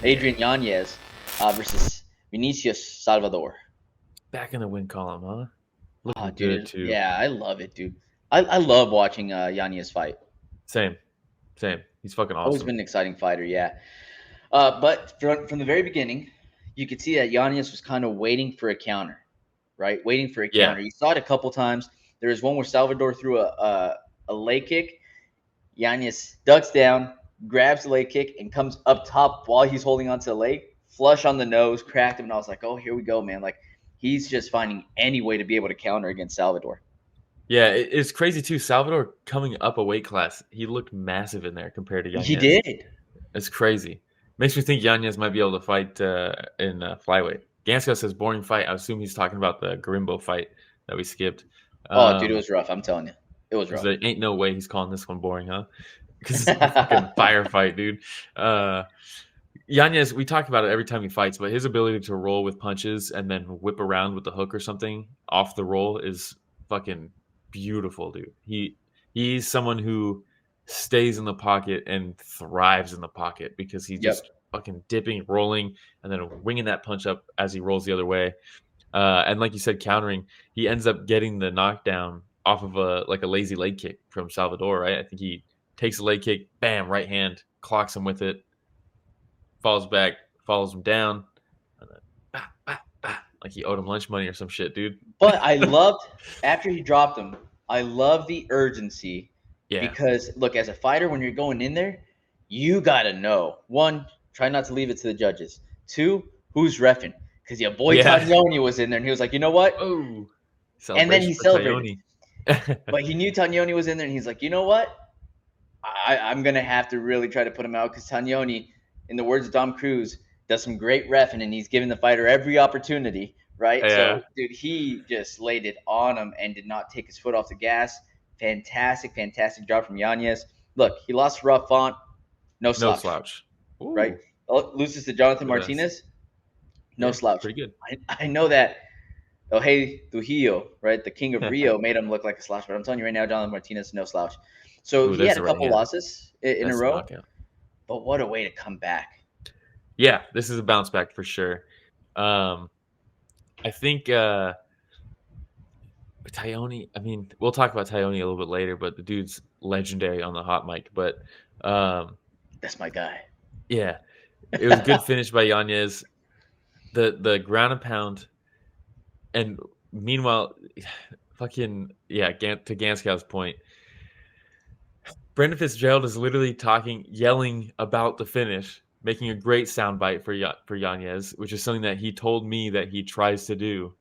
Adrian Yanez versus Vinicius Salvador. Back in the win column, huh? Looking Oh, good dude. too. Yeah, I love it, dude. I love watching Yanez fight. Same. He's fucking Always awesome. been an exciting fighter, yeah. But from the very beginning, you could see that Yanez was kind of waiting for a counter, right? Waiting for a Yeah. counter. You saw it a couple times. There was one where Salvador threw a leg kick. Yanez ducks down, grabs the leg kick, and comes up top while he's holding onto the leg, flush on the nose, cracked him. And I was like, oh, here we go, man. Like, he's just finding any way to be able to counter against Salvador. Yeah, it's crazy too. Salvador coming up a weight class, he looked massive in there compared to He Yanez. did. It's crazy. Makes me think Yanez might be able to fight in flyweight. Ganska says boring fight. I assume he's talking about the Garimbo fight that we skipped. Oh, dude, it Um, was rough. I'm telling you. It was rough. there ain't no way he's calling this one boring, huh? Because it's a fucking firefight, dude. Yanez, we talk about it every time he fights, but his ability to roll with punches and then whip around with the hook or something off the roll is fucking beautiful, dude. He's someone who stays in the pocket and thrives in the pocket because he's Yep. just fucking dipping, rolling, and then winging that punch up as he rolls the other way. And like you said, countering, he ends up getting the knockdown off of a lazy leg kick from Salvador, right? I think he takes a leg kick, bam, right hand, clocks him with it, falls back, follows him down, and then like he owed him lunch money or some shit, dude. But I loved after he dropped him. I love the urgency Yeah, because look, as a fighter, when you're going in there, you gotta know one, try not to leave it to the judges. Two, who's reffing? Because your boy yeah. Taglioni was in there, and he was like, you know what? Oh, And then he celebration for celebrated. Tayoni. But he knew Taglioni was in there, and he's like, you know what? I'm gonna have to really try to put him out because Taglioni, in the words of Dom Cruz, does some great reffing, and he's giving the fighter every opportunity. Right, Yeah, so dude, he just laid it on him and did not take his foot off the gas. Fantastic job from Yanez. Look, he lost to Rough Font, no no slouch, slouch. right? Ooh, Loses to Jonathan look at us. Martinez, no Yeah, slouch. pretty good. I know that El Hey Trujillo, right, the king of Rio, made him look like a slouch, but I'm telling you right now, Jonathan Martinez, no slouch. So Ooh, he there's had a the right couple hand. losses in a That's the row, knockout. but what a way to come back. Yeah, this is a bounce back for sure. I think Tayoni. I mean, we'll talk about Tayoni a little bit later, but the dude's legendary on the hot mic. But That's my guy. yeah, it was a good finish by Yanez. The ground and pound, and meanwhile, fucking yeah. To Ganskow's point, Brendan Fitzgerald is literally yelling about the finish, making a great soundbite for Yanez, which is something that he told me that he tries to do.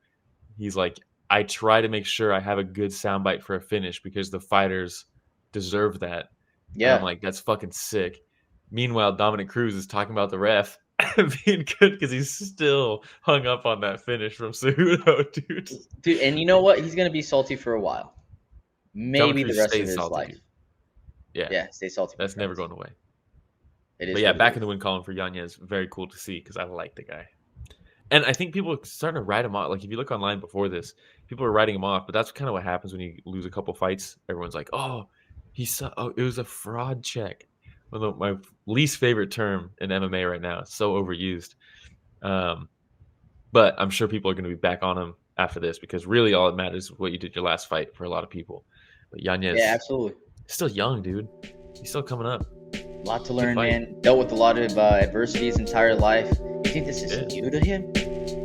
He's like, I try to make sure I have a good soundbite for a finish because the fighters deserve that. And I'm Yeah. like, that's fucking sick. Meanwhile, Dominic Cruz is talking about the ref being good because he's still hung up on that finish from Cejudo, dude. Dude, and you know what? He's gonna be salty for a while. Dominic Maybe the Cruz rest of stays his salty, life. dude. Yeah, Yeah, stay salty. that's never going away. It is. But yeah, What it back in is. the win column for Yanez, very cool to see because I like the guy. And I think people are starting to write him off. Like if you look online before this, people are writing him off. But that's kind of what happens when you lose a couple fights. Everyone's like, "Oh, it was a fraud check." Well, my least favorite term in MMA right now. It's so overused. But I'm sure people are going to be back on him after this because really all that matters is what you did your last fight for a lot of people. But Yeah, Yanez, absolutely. still young, dude. He's still coming up. A lot to Good learn, fight. man. Dealt with a lot of adversity his entire life. You think this is Yeah. new to him?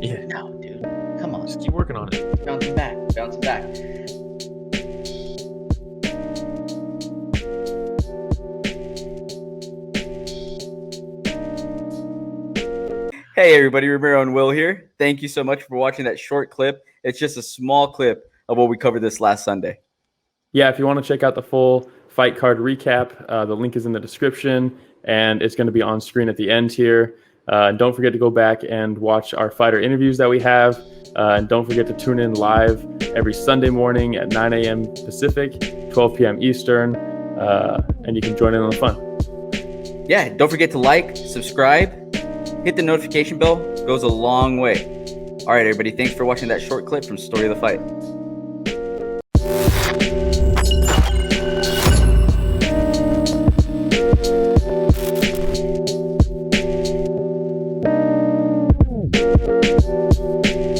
Yeah. No, dude. Come on. Just keep working on it. Bouncing back. Bouncing back. Hey everybody, Romero and Will here. Thank you so much for watching that short clip. It's just a small clip of what we covered this last Sunday. Yeah, if you want to check out the full fight card recap, the link is in the description, and it's going to be on screen at the end here. Don't forget to go back and watch our fighter interviews that we have. And don't forget to tune in live every Sunday morning at 9 a.m. Pacific, 12 p.m. Eastern, and you can join in on the fun. Yeah, don't forget to like, subscribe, hit the notification bell. It goes a long way. All right, everybody. Thanks for watching that short clip from Story of the Fight. Peace.